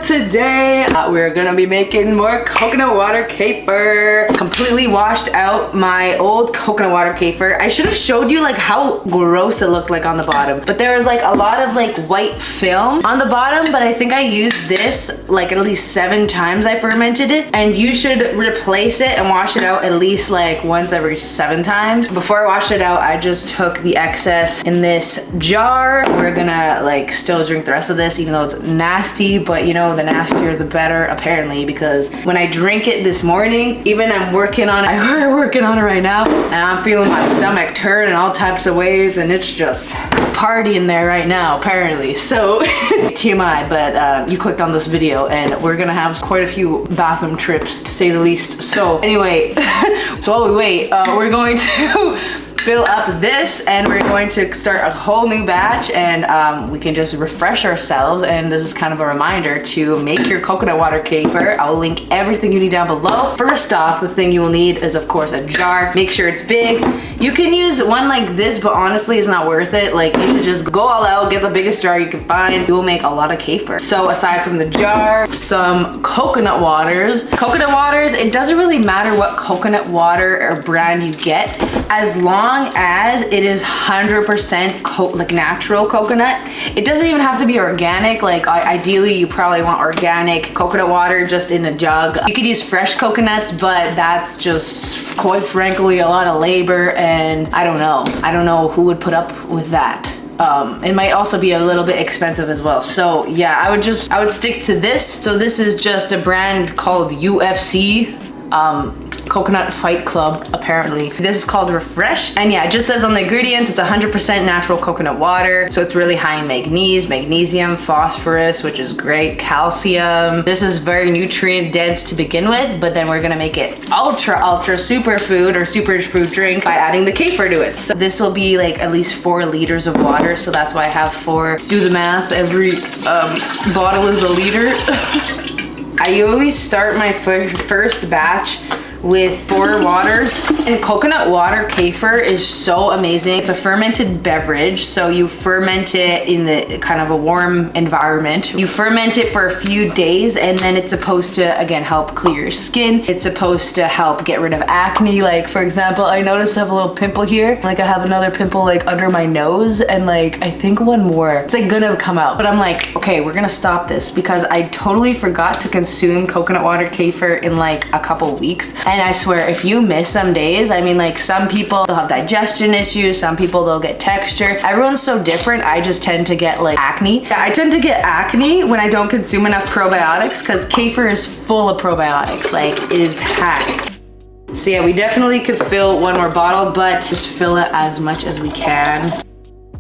today we're gonna be making more coconut water kefir. Completely washed out my old coconut water kefir. I should have showed you like how gross it looked like on the bottom, but there was like a lot of like white film on the bottom. But I think I used this like at least 7 times I fermented it, and you should replace it and wash it out at least like once every 7 times. Before I washed it out, I just took the excess in this jar. We're gonna like still drink the rest of this, even though it's nasty, but you know, the nastier the better apparently, because when I drink it this morning, even I'm working on it, I'm working on it right now, and I'm feeling my stomach turn in all types of ways, and it's just partying there right now apparently. So TMI, but you clicked on this video and we're gonna have quite a few bathroom trips to say the least. So anyway, so while we wait, we're going to fill up this, and we're going to start a whole new batch, and we can just refresh ourselves. And this is kind of a reminder to make your coconut water kefir. I'll link everything you need down below. First off, the thing you will need is of course a jar. Make sure it's big. You can use one like this, but honestly it's not worth it. Like, you should just go all out, get the biggest jar you can find. You will make a lot of kefir. So aside from the jar, some coconut waters. Coconut waters, it doesn't really matter what coconut water or brand you get, as long as it is 100% like natural coconut. It doesn't even have to be organic. Like ideally you probably want organic coconut water just in a jug. You could use fresh coconuts, but that's just quite frankly a lot of labor, and I don't know who would put up with that. It might also be a little bit expensive as well. So yeah, I would stick to this. So this is just a brand called UFC. Coconut Fight Club, apparently. This is called Refresh, and yeah, it just says on the ingredients it's 100% natural coconut water, so it's really high in magnesium, phosphorus, which is great, calcium. This is very nutrient dense to begin with, but then we're gonna make it ultra superfood or superfood drink by adding the kefir to it. So this will be like at least 4 liters of water, so that's why I have 4. Do the math, every bottle is a liter. I always start my first batch with 4 waters, and coconut water kefir is so amazing. It's a fermented beverage, so you ferment it in the kind of a warm environment. You ferment it for a few days, and then it's supposed to again help clear your skin. It's supposed to help get rid of acne. Like for example, I noticed I have a little pimple here, like I have another pimple like under my nose, and like I think one more. It's like gonna come out, but I'm like, okay, we're gonna stop this because I totally forgot to consume coconut water kefir in like a couple weeks. And I swear, if you miss some days, I mean, like some people, they'll have digestion issues, some people they'll get texture. Everyone's so different. I just tend to get like acne. I tend to get acne when I don't consume enough probiotics, because kefir is full of probiotics. Like, it is packed. So yeah, we definitely could fill 1 more bottle, but just fill it as much as we can.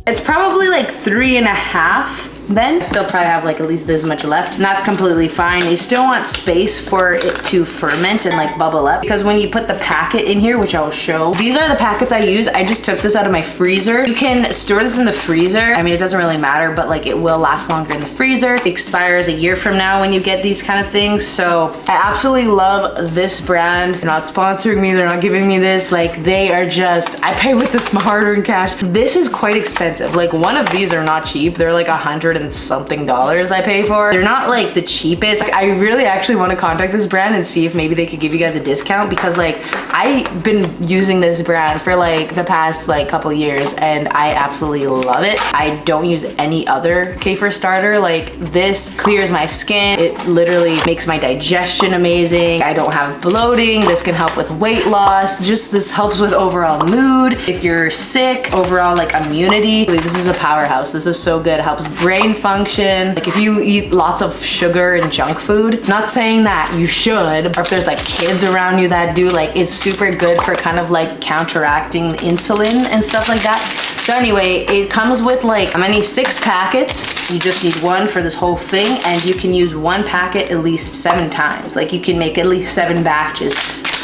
It's probably like 3.5. Then still probably have like at least this much left, and that's completely fine. You still want space for it to ferment and like bubble up, because when you put the packet in here, which I will show, these are the packets I use. I just took this out of my freezer. You can store this in the freezer. I mean, it doesn't really matter, but like it will last longer in the freezer. It expires a year from now when you get these kind of things. So I absolutely love this brand. They're not sponsoring me, they're not giving me this. Like, they are just, I pay with this my hard-earned cash. This is quite expensive. Like, one of these are not cheap. They're like $100 and something I pay for. They're not like the cheapest. Like, I really actually want to contact this brand and see if maybe they could give you guys a discount, because like I've been using this brand for like the past like couple years, and I absolutely love it. I don't use any other kefir starter. Like, this clears my skin. It literally makes my digestion amazing. I don't have bloating. This can help with weight loss. Just this helps with overall mood. If you're sick, overall like immunity. Like, this is a powerhouse. This is so good. It helps brain function. Like, if you eat lots of sugar and junk food, not saying that you should, or if there's like kids around you that do, like, it's super good for kind of like counteracting insulin and stuff like that. So anyway, it comes with like, how many? 6 packets. You just need 1 for this whole thing, and you can use 1 packet at least 7 times. Like, you can make at least 7 batches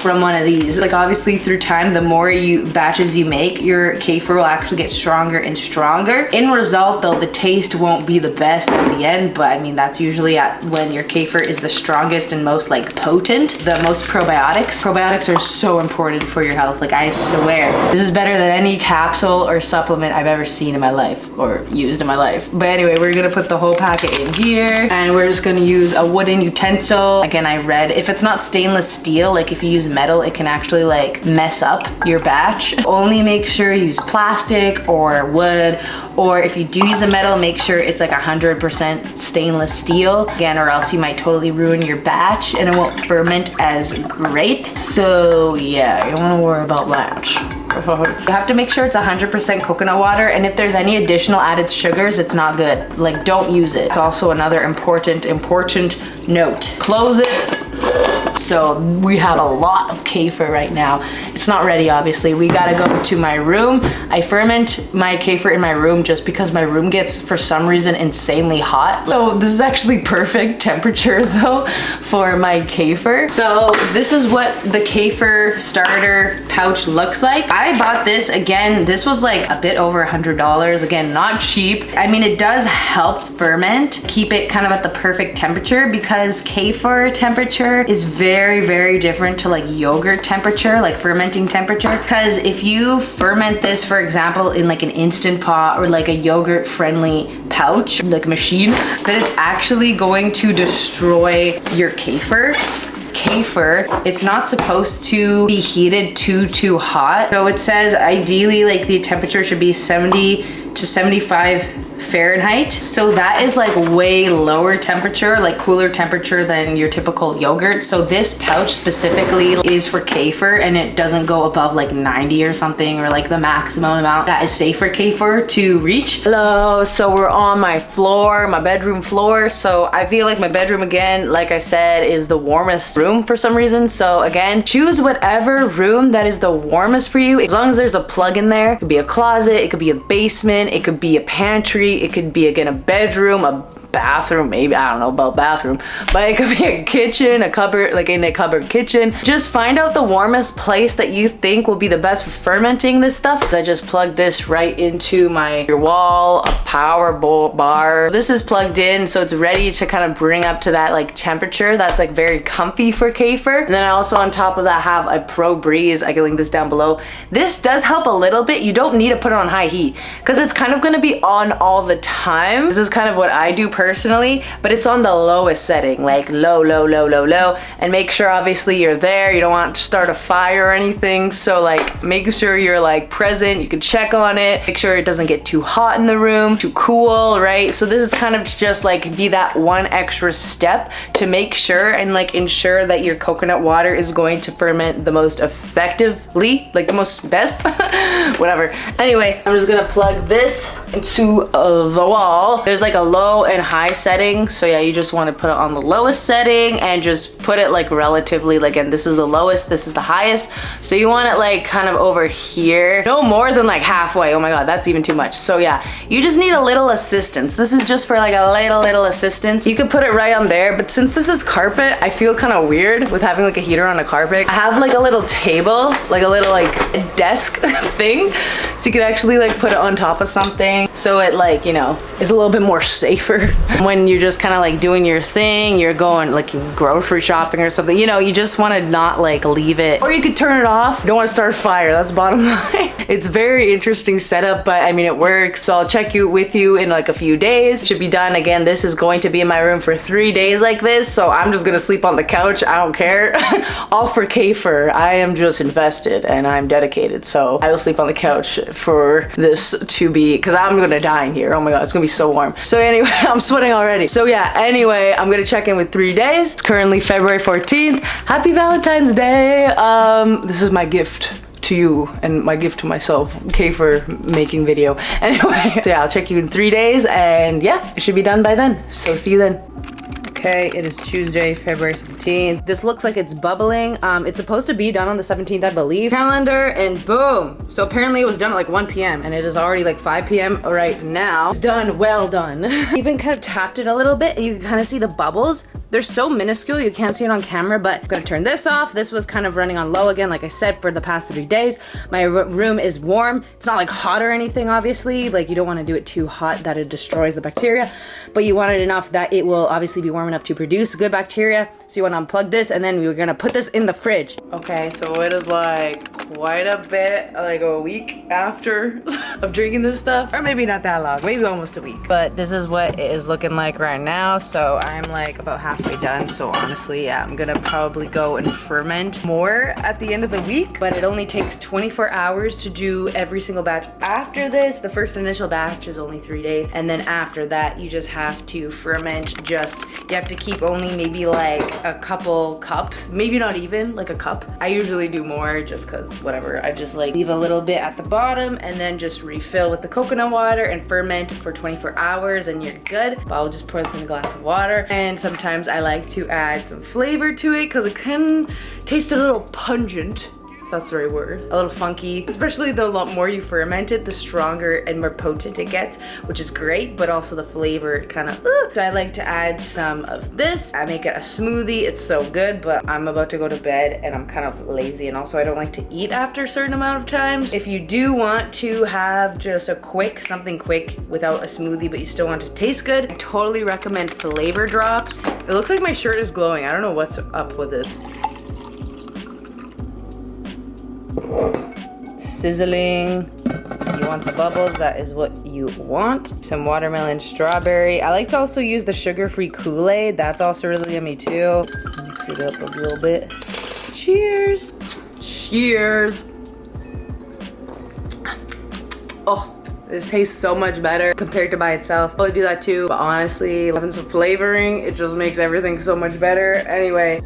from one of these. Like obviously through time, the more batches you make, your kefir will actually get stronger and stronger. In result though, the taste won't be the best at the end, but I mean, that's usually when your kefir is the strongest and most like potent, the most probiotics. Probiotics are so important for your health. Like I swear, this is better than any capsule or supplement I've ever seen in my life or used in my life. But anyway, we're gonna put the whole packet in here and we're just gonna use a wooden utensil. Again, I read if it's not stainless steel, like if you use metal, it can actually like mess up your batch. Only make sure you use plastic or wood, or if you do use a metal, make sure it's like 100% stainless steel. Again, or else you might totally ruin your batch and it won't ferment as great. So yeah, you wanna worry about that. You have to make sure it's 100% coconut water, and if there's any additional added sugars, it's not good. Like don't use it. It's also another important note. Close it. So we have a lot of kefir right now. It's not ready, obviously. We gotta go to my room. I ferment my kefir in my room just because my room gets, for some reason, insanely hot. So this is actually perfect temperature though for my kefir. So this is what the kefir starter pouch looks like. I bought this, again, this was like a bit over $100. Again, not cheap. I mean, it does help ferment, keep it kind of at the perfect temperature, because kefir temperature is very, very different to like yogurt temperature, like fermenting temperature. Because if you ferment this, for example, in like an Instant Pot or like a yogurt friendly pouch, like machine, then it's actually going to destroy your kefir. Kefir, it's not supposed to be heated too hot. So it says ideally like the temperature should be 70 to 75 Fahrenheit. So that is like way lower temperature, like cooler temperature than your typical yogurt. So this pouch specifically is for kefir, and it doesn't go above like 90 or something, or like the maximum amount that is safe for kefir to reach. Hello, so we're on my floor, my bedroom floor. So I feel like my bedroom, again, like I said, is the warmest room for some reason. So again, choose whatever room that is the warmest for you. As long as there's a plug in there. It could be a closet, it could be a basement, it could be a pantry, it could be, again, a bedroom, a bathroom, maybe, I don't know about bathroom, but it could be a kitchen, a cupboard, like in a cupboard kitchen. Just find out the warmest place that you think will be the best for fermenting this stuff. I just plugged this right into my wall, a power bar. This is plugged in, so it's ready to kind of bring up to that like temperature that's like very comfy for kefir. And then I also on top of that have a Pro Breeze. I can link this down below. This does help a little bit. You don't need to put it on high heat because it's kind of going to be on all the time. This is kind of what I do personally, but it's on the lowest setting, like low, and make sure obviously you're there. You don't want to start a fire or anything, so like make sure you're like present. You can check on it, make sure it doesn't get too hot in the room, too cool, right? So this is kind of just like be that one extra step to make sure and like ensure that your coconut water is going to ferment the most effectively, like the most best, whatever. Anyway, I'm just gonna plug this into the wall. There's like a low and high setting, so yeah, you just want to put it on the lowest setting and just put it like relatively, like, and this is the lowest, this is the highest, so you want it like kind of over here, no more than like halfway. Oh my god, that's even too much. So yeah, you just need a little assistance. This is just for like a little assistance. You could put it right on there, but since this is carpet, I feel kind of weird with having like a heater on a carpet. I have like a little table, like a little like desk thing, so you could actually like put it on top of something, so it like, you know, is a little bit more safer when you're just kind of like doing your thing, you're going like grocery shopping or something, you know, you just want to not like leave it, or you could turn it off. You don't want to start a fire, that's bottom line. It's very interesting setup, but I mean it works. So I'll check with you in like a few days. It should be done. Again, this is going to be in my room for 3 days like this, so I'm just gonna sleep on the couch. I don't care. All for kefir. I am just invested and I'm dedicated, so I will sleep on the couch for this to be, because I'm gonna die in here. Oh my god, it's gonna be so warm. So anyway, I'm sweating already. So yeah, anyway, I'm gonna check in with 3 days. It's currently February 14th. Happy Valentine's Day. This is my gift to you and my gift to myself, kefir making video. Anyway, so yeah, I'll check you in 3 days, and yeah, it should be done by then. So see you then. Okay, it is Tuesday, February 17th. This looks like it's bubbling. It's supposed to be done on the 17th, I believe. Calendar, and boom. So apparently it was done at like 1 p.m. and it is already like 5 p.m. right now. It's done, well done. Even kind of tapped it a little bit and you can kind of see the bubbles. They're so minuscule, you can't see it on camera, but I'm gonna turn this off. This was kind of running on low again, like I said, for the past 3 days. My room is warm. It's not like hot or anything, obviously. Like you don't wanna do it too hot that it destroys the bacteria, but you want it enough that it will obviously be warm enough to produce good bacteria. So you wanna unplug this, and then we're gonna put this in the fridge. Okay, so it is like quite a bit, like a week after of drinking this stuff, or maybe not that long, maybe almost a week. But this is what it is looking like right now. So I'm like about halfway done. So honestly, yeah, I'm gonna probably go and ferment more at the end of the week, but it only takes 24 hours to do every single batch. After this, the first initial batch is only 3 days, and then after that you just have to ferment. Just you have to keep only maybe like a couple cups, maybe not even like a cup. I usually do more just because whatever. I just like leave a little bit at the bottom and then just refill with the coconut water and ferment for 24 hours and you're good. But I'll just pour this in a glass of water, and sometimes I like to add some flavor to it because it can taste a little pungent, if that's the right word, a little funky. Especially the more you ferment it, the stronger and more potent it gets, which is great, but also the flavor kind of So I like to add some of this. I make it a smoothie. It's so good, but I'm about to go to bed and I'm kind of lazy, and also I don't like to eat after a certain amount of times. If you do want to have just a quick, something quick without a smoothie, but you still want it to taste good, I totally recommend flavor drops. It looks like my shirt is glowing. I don't know what's up with this. Sizzling. You want the bubbles, that is what you want. Some watermelon strawberry. I like to also use the sugar-free Kool-Aid. That's also really yummy too. Mix it up a little bit. Cheers. Cheers. Oh, this tastes so much better compared to by itself. I'll do that too, but honestly, having some flavoring, it just makes everything so much better. Anyway,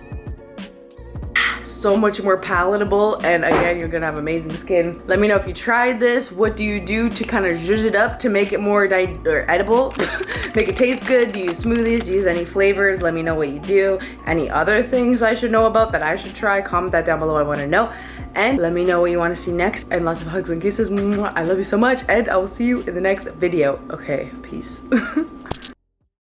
so much more palatable, and again, you're gonna have amazing skin. Let me know if you tried this. What do you do to kind of zhuzh it up to make it more edible? Make it taste good? Do you use smoothies? Do you use any flavors? Let me know what you do. Any other things I should know about that I should try? Comment that down below. I want to know. And let me know what you want to see next. And lots of hugs and kisses. I love you so much, and I will see you in the next video. Okay, peace.